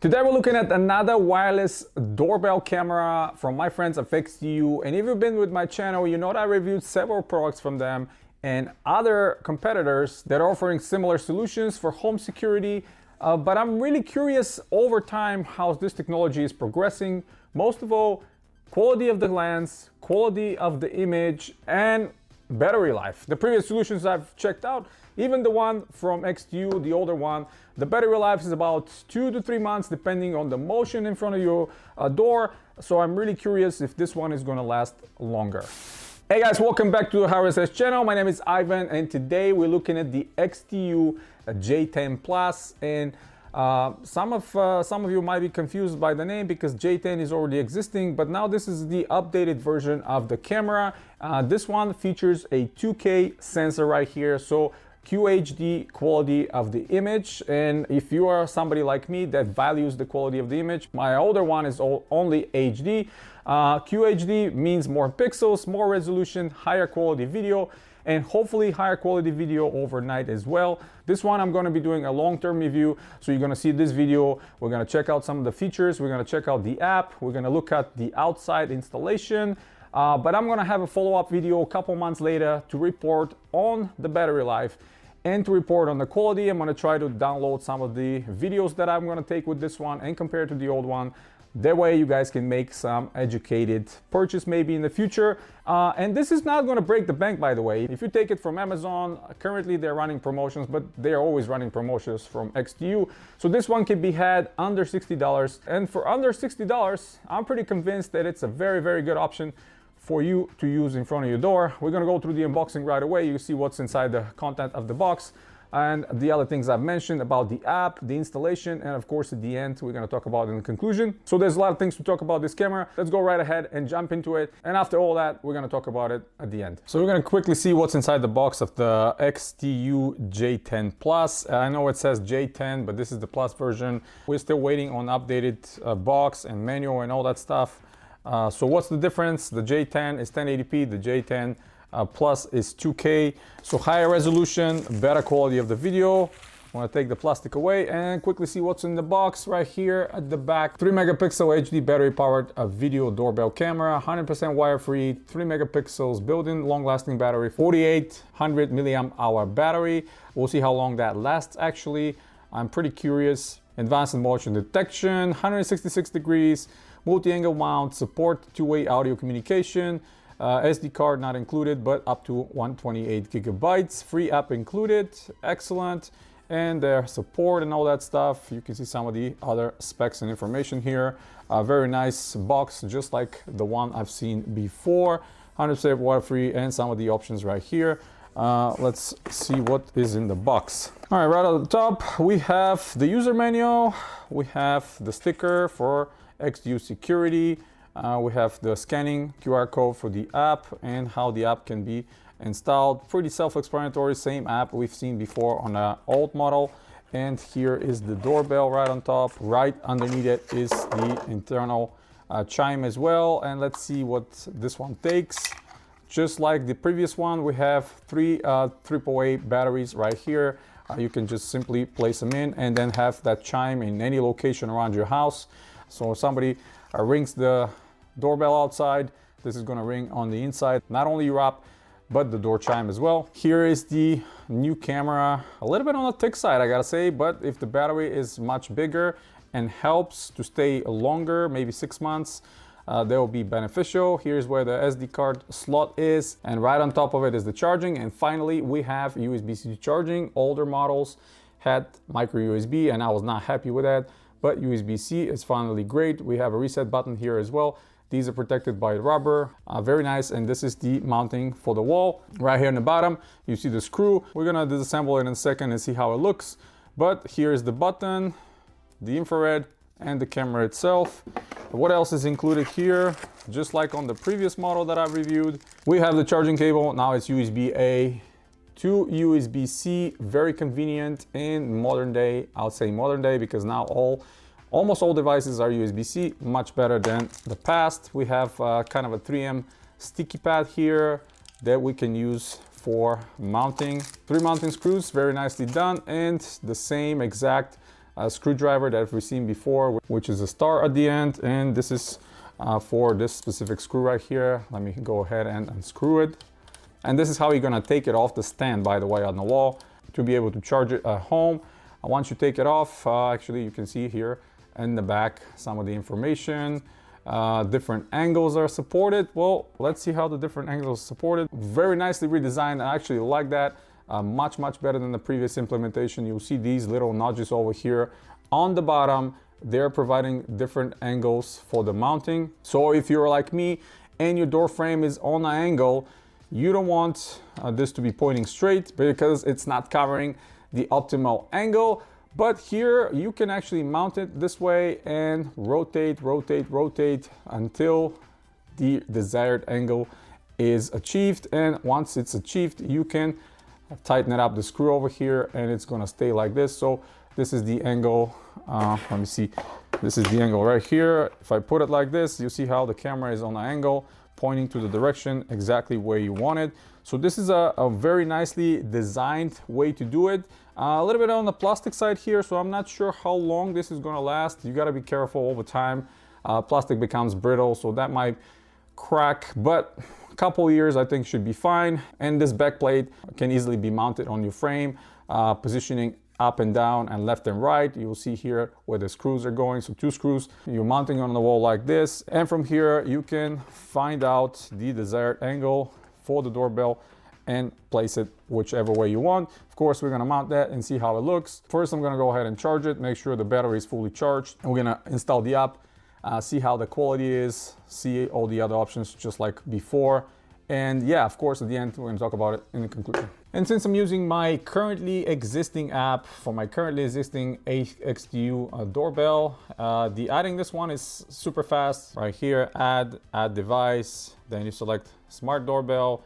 Today we're looking at another wireless doorbell camera from my friends at XTU, and if you've been with my channel, you know that I reviewed several products from them and other competitors that are offering similar solutions for home security, but I'm really curious over time how this technology is progressing. Most of all, quality of the lens, quality of the image, and battery life. The previous solutions I've checked out, even the one from XTU, the older one, the battery life is about 2 to 3 months depending on the motion in front of your door. So I'm really curious if this one is going to last longer. Hey guys, welcome back to the HRSS channel. My name is Ivan, and today we're looking at the XTU J10 Plus. And some of you might be confused by the name because J10 is already existing, but now this is the updated version of the camera. This one features a 2K sensor right here, so QHD quality of the image. And if you are somebody like me that values the quality of the image, my older one is only HD. QHD means more pixels, more resolution, higher quality video, and hopefully higher quality video overnight as well. This one I'm going to be doing a long-term review, so you're going to see this video. We're going to check out some of the features, we're going to check out the app, we're going to look at the outside installation, but I'm going to have a follow-up video a couple months later to report on the battery life and to report on the quality. I'm going to try to download some of the videos that I'm going to take with this one and compare to the old one. That way you guys can make some educated purchase maybe in the future. And this is not going to break the bank, by the way. If you take it from Amazon, currently they're running promotions, but they're always running promotions from XTU. So this one can be had under $60. And for under $60, I'm pretty convinced that it's a very, very good option for you to use in front of your door. We're going to go through the unboxing right away. You see what's inside the content of the box and the other things I've mentioned about the app, the installation, and of course at the end we're going to talk about in the conclusion. So there's a lot of things to talk about this camera. Let's go right ahead and jump into it, and after all that we're going to talk about it at the end. So we're going to quickly see what's inside the box of the XTU J10 Plus. I know it says J10, but this is the Plus version. We're still waiting on updated box and manual and all that stuff. So what's the difference? The J10 is 1080p, the J10 Plus is 2K, so higher resolution, better quality of the video. I want to take the plastic away and quickly see what's in the box right here at the back. 3 megapixel HD battery powered video doorbell camera, 100% wire free, 3 megapixels built-in long lasting battery, 4800 milliamp hour battery. We'll see how long that lasts actually. I'm pretty curious. Advanced motion detection, 166 degrees, multi-angle mount, support two-way audio communication, SD card not included, but up to 128 gigabytes, free app included, excellent, and their support and all that stuff. You can see some of the other specs and information here. Very nice box, just like the one I've seen before, 100% water-free, and some of the options right here. Let's see what is in the box. All right, right at the top, we have the user manual, we have the sticker for XTU security, we have the scanning QR code for the app and how the app can be installed. Pretty self-explanatory, same app we've seen before on the old model. And here is the doorbell right on top. Right underneath it is the internal chime as well. And let's see what this one takes. Just like the previous one, we have 3 AAA batteries right here. You can just simply place them in and then have that chime in any location around your house. So if somebody rings the doorbell outside, this is going to ring on the inside, not only your app, but the door chime as well. Here is the new camera, a little bit on the thick side, I gotta say, but if the battery is much bigger and helps to stay longer, maybe 6 months, that will be beneficial. Here's where the SD card slot is, and right on top of it is the charging. And finally, we have USB-C charging. Older models had micro USB, and I was not happy with that, but USB-C is finally great. We have a reset button here as well. These are protected by rubber, very nice. And this is the mounting for the wall. Right here in the bottom, you see the screw. We're gonna disassemble it in a second and see how it looks. But here's the button, the infrared, and the camera itself. What else is included here? Just like on the previous model that I reviewed, we have the charging cable. Now it's USB-A to USB-C, very convenient in modern day. I'll say modern day because now almost all devices are USB-C, much better than the past. We have kind of a 3M sticky pad here that we can use for mounting. 3 mounting screws, very nicely done, and the same exact screwdriver that we've seen before, which is a star at the end, and this is for this specific screw right here. Let me go ahead and unscrew it. And this is how you're gonna take it off the stand, by the way, on the wall to be able to charge it at home. Once you take it off, actually you can see here in the back some of the information. Different angles are supported. Well, let's see how the different angles are supported. Very nicely redesigned. I actually like that. Much better than the previous implementation. You'll see these little notches over here on the bottom. They're providing different angles for the mounting. So if you're like me and your door frame is on an angle, you don't want this to be pointing straight because it's not covering the optimal angle. But here you can actually mount it this way and rotate until the desired angle is achieved. And once it's achieved, you can tighten it up the screw over here and it's gonna stay like this. So this is the angle, let me see, this is the angle right here. If I put it like this, you see how the camera is on an angle, pointing to the direction exactly where you want it. So this is a very nicely designed way to do it. A little bit on the plastic side here, so I'm not sure how long this is gonna last. You gotta be careful over time. Plastic becomes brittle, so that might crack, but a couple years I think should be fine. And this back plate can easily be mounted on your frame, positioning up and down and left and right. You'll see here where the screws are going. So 2 screws, you're mounting on the wall like this. And from here, you can find out the desired angle for the doorbell and place it whichever way you want. Of course, we're gonna mount that and see how it looks. First, I'm gonna go ahead and charge it, make sure the battery is fully charged. And we're gonna install the app, see how the quality is, see all the other options just like before. And yeah, of course, at the end, we're gonna talk about it in the conclusion. And since I'm using my currently existing app for my currently existing XTU doorbell, the adding this one is super fast. Right here, add device, then you select smart doorbell,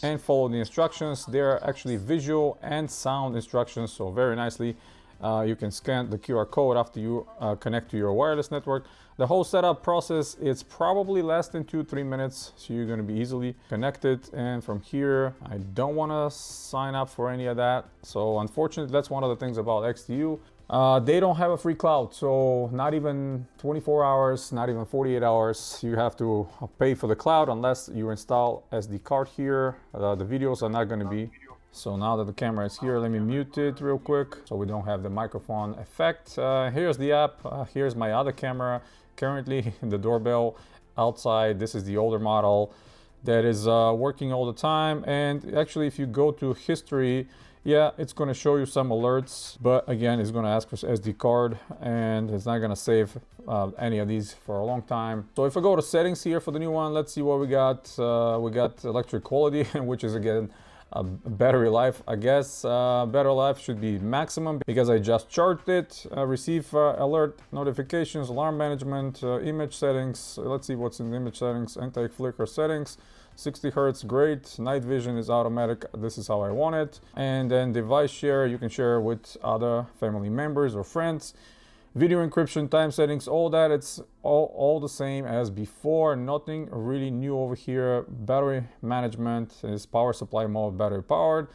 and follow the instructions. They're actually visual and sound instructions, so very nicely. You can scan the QR code after you connect to your wireless network. The whole setup process is probably less than 2-3 minutes, so you're going to be easily connected. And from here, I don't want to sign up for any of that. So unfortunately, that's one of the things about XTU. They don't have a free cloud, so not even 24 hours, not even 48 hours. You have to pay for the cloud unless you install SD card here. The videos are not going to be. So now that the camera is here, let me mute it real quick so we don't have the microphone effect. Here's the app. Here's my other camera. Currently the doorbell outside. This is the older model that is working all the time. And actually, if you go to history, yeah, it's going to show you some alerts, but again, it's going to ask for SD card and it's not going to save any of these for a long time. So if I go to settings here for the new one, let's see what we got. We got electric quality, which is again battery life. I guess battery life should be maximum because I just charged it. Receive alert notifications, alarm management, image settings. Let's see what's in the image settings. Anti-flicker settings, 60 Hertz, great. Night vision is automatic. This is how I want it. And then device share, you can share with other family members or friends. Video encryption, time settings, all that, it's all the same as before. Nothing really new over here. Battery management is power supply mode, battery powered,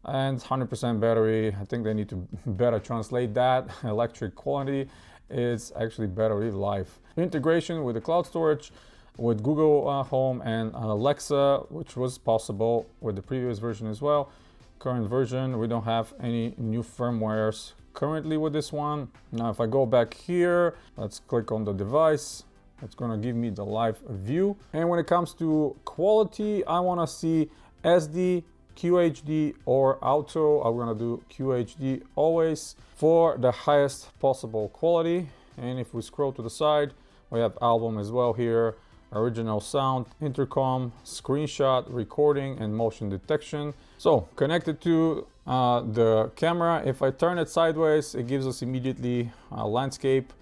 and 100% battery. I think they need to better translate that. Electric quality is actually battery life. Integration with the cloud storage, with Google Home and Alexa, which was possible with the previous version as well. Current version, we don't have any new firmwares currently with this one. Now if I go back here, let's click on the device. It's gonna give me the live view. And when it comes to quality, I wanna see SD, QHD or auto. I'm gonna do QHD always for the highest possible quality. And if we scroll to the side, we have album as well here, original sound, intercom, screenshot, recording, and motion detection. So connected to the camera, if I turn it sideways, it gives us immediately landscape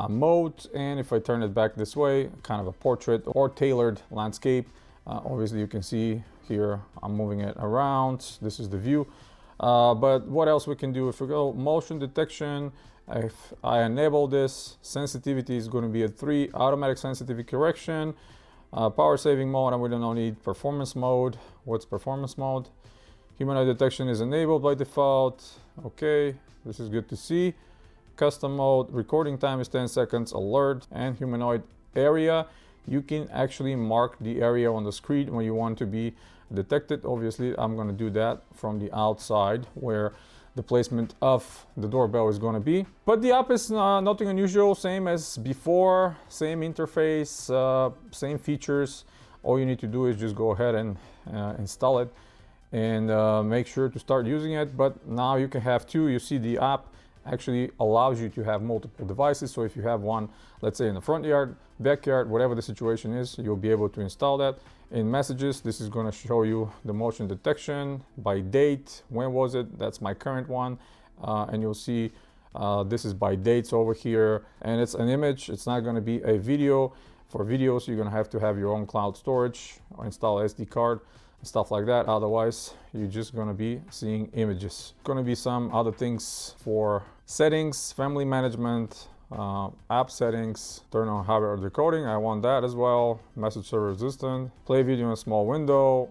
mode. And if I turn it back this way, kind of a portrait or tailored landscape. Obviously you can see here, I'm moving it around. This is the view. But what else we can do? If we go motion detection, if I enable this, sensitivity is going to be at 3, automatic sensitivity correction, power saving mode, and we don't need performance mode. What's performance mode? Humanoid detection is enabled by default. Okay, this is good to see. Custom mode, recording time is 10 seconds, alert, and humanoid area. You can actually mark the area on the screen when you want to be detected. Obviously, I'm going to do that from the outside where the placement of the doorbell is going to be. But the app is nothing unusual, same as before, same interface, same features. All you need to do is just go ahead and install it and make sure to start using it. But now you can have two. You see the app actually allows you to have multiple devices. So if you have one, let's say in the front yard, backyard, whatever the situation is, you'll be able to install that. In messages, this is going to show you the motion detection by date. When was it? That's my current one. And you'll see this is by dates over here, and it's an image. It's not going to be a video. For videos, you're going to have your own cloud storage or install SD card, stuff like that. Otherwise, you're just going to be seeing images. Going to be some other things for settings, family management, app settings, turn on hardware decoding. I want that as well. Message server resistant, play video in small window,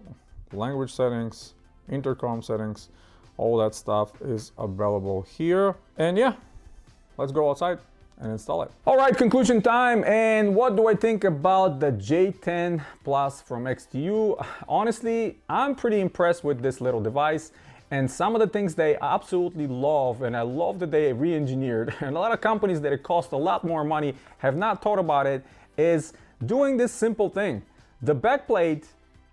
language settings, intercom settings. All that stuff is available here. And yeah, let's go outside and install it. All right, conclusion time. And what do I think about the J10 Plus from XTU? Honestly, I'm pretty impressed with this little device and some of the things they absolutely love, and I love that they re-engineered, and a lot of companies that it cost a lot more money have not thought about it, is doing this simple thing. The backplate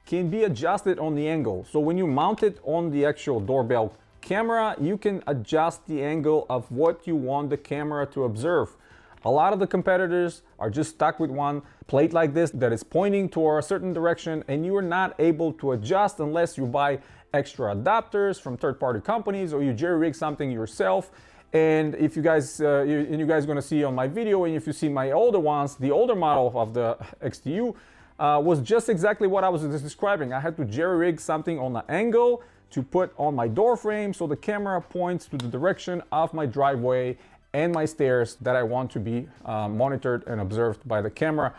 can be adjusted on the angle. So when you mount it on the actual doorbell camera, you can adjust the angle of what you want the camera to observe. A lot of the competitors are just stuck with one plate like this that is pointing toward a certain direction, and you are not able to adjust unless you buy extra adapters from third-party companies or you jerry-rig something yourself. And if you guys are going to see on my video, and if you see my older ones, the older model of the XTU was just exactly what I was just describing. I had to jerry-rig something on the angle to put on my door frame so the camera points to the direction of my driveway and my stairs that I want to be monitored and observed by the camera.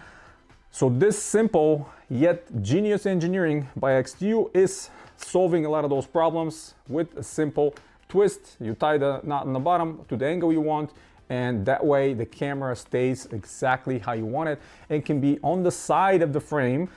So this simple yet genius engineering by XTU is solving a lot of those problems with a simple twist. You tie the knot on the bottom to the angle you want, and that way the camera stays exactly how you want it and can be on the side of the frame,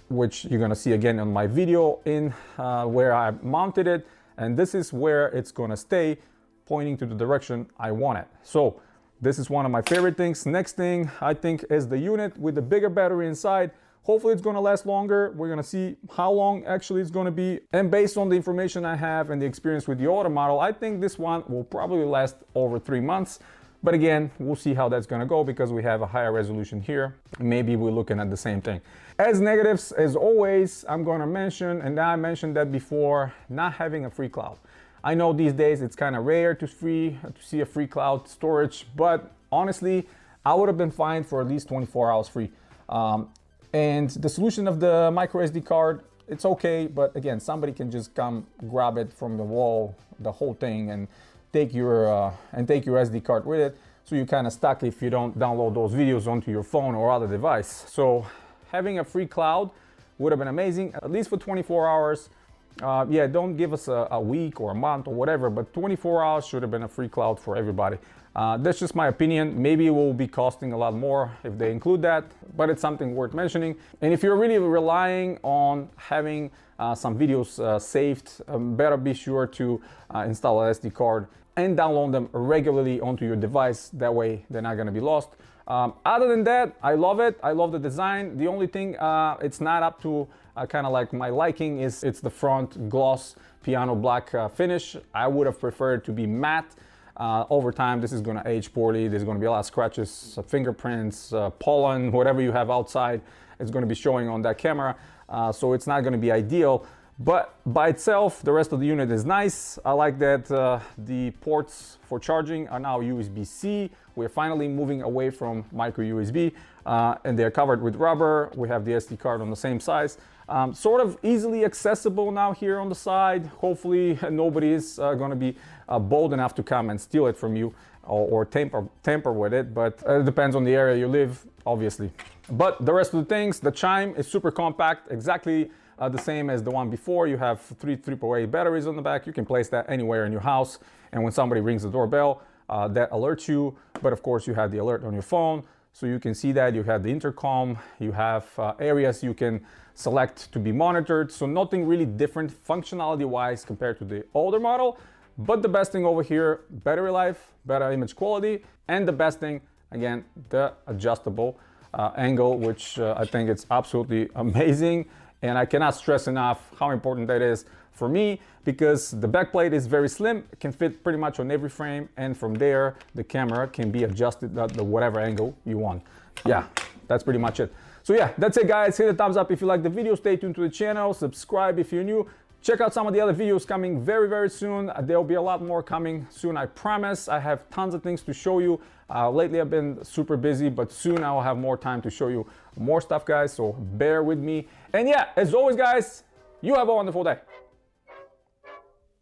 which you're gonna see again on my video in where I mounted it, and this is where it's gonna stay, pointing to the direction I want it. So this is one of my favorite things. Next thing I think is the unit with the bigger battery inside. Hopefully it's gonna last longer. We're gonna see how long actually it's gonna be. And based on the information I have and the experience with the older model, I think this one will probably last over 3 months. But again, we'll see how that's gonna go because we have a higher resolution here. Maybe we're looking at the same thing. As negatives, as always, I'm gonna mention, and I mentioned that before, not having a free cloud. I know these days it's kind of rare to see a free cloud storage, but honestly, I would have been fine for at least 24 hours free. And the solution of the micro SD card, it's okay, but again, somebody can just come grab it from the wall, the whole thing, and take your SD card with it. So you're kind of stuck if you don't download those videos onto your phone or other device. So having a free cloud would have been amazing, at least for 24 hours. Yeah, don't give us a week or a month or whatever, but 24 hours should have been a free cloud for everybody. That's just my opinion. Maybe it will be costing a lot more if they include that, but it's something worth mentioning. And if you're really relying on having some videos saved, better be sure to install an SD card and download them regularly onto your device. That way they're not gonna be lost. Other than that, I love it. I love the design. The only thing it's not up to kind of like my liking is it's the front gloss piano black finish. I would have preferred to be matte. Over time, this is going to age poorly. There's going to be a lot of scratches, fingerprints, pollen, whatever you have outside, it's going to be showing on that camera. So it's not going to be ideal. But by itself, the rest of the unit is nice. I like that the ports for charging are now USB-C. We're finally moving away from micro USB, and they're covered with rubber. We have the SD card on the same size. Sort of easily accessible now here on the side. Hopefully nobody is going to be bold enough to come and steal it from you or tamper with it, but it depends on the area you live, obviously. But the rest of the things, the chime is super compact, exactly the same as the one before. You have 3 AAA batteries on the back. You can place that anywhere in your house, and when somebody rings the doorbell, that alerts you. But of course, you have the alert on your phone, so you can see that. You have the intercom, you have areas you can select to be monitored. So nothing really different functionality wise compared to the older model. But the best thing over here, battery life, better image quality, and the best thing, again, the adjustable angle, which I think it's absolutely amazing. And I cannot stress enough how important that is for me, because the back plate is very slim. It can fit pretty much on every frame, and from there the camera can be adjusted at the whatever angle you want. Yeah, that's pretty much it. So yeah, that's it guys. Hit the thumbs up if you like the video, stay tuned to the channel, subscribe if you're new. Check out some of the other videos coming very, very soon. There'll be a lot more coming soon, I promise. I have tons of things to show you. Lately I've been super busy, but soon I'll have more time to show you more stuff, guys, so bear with me. And yeah, as always guys, you have a wonderful day.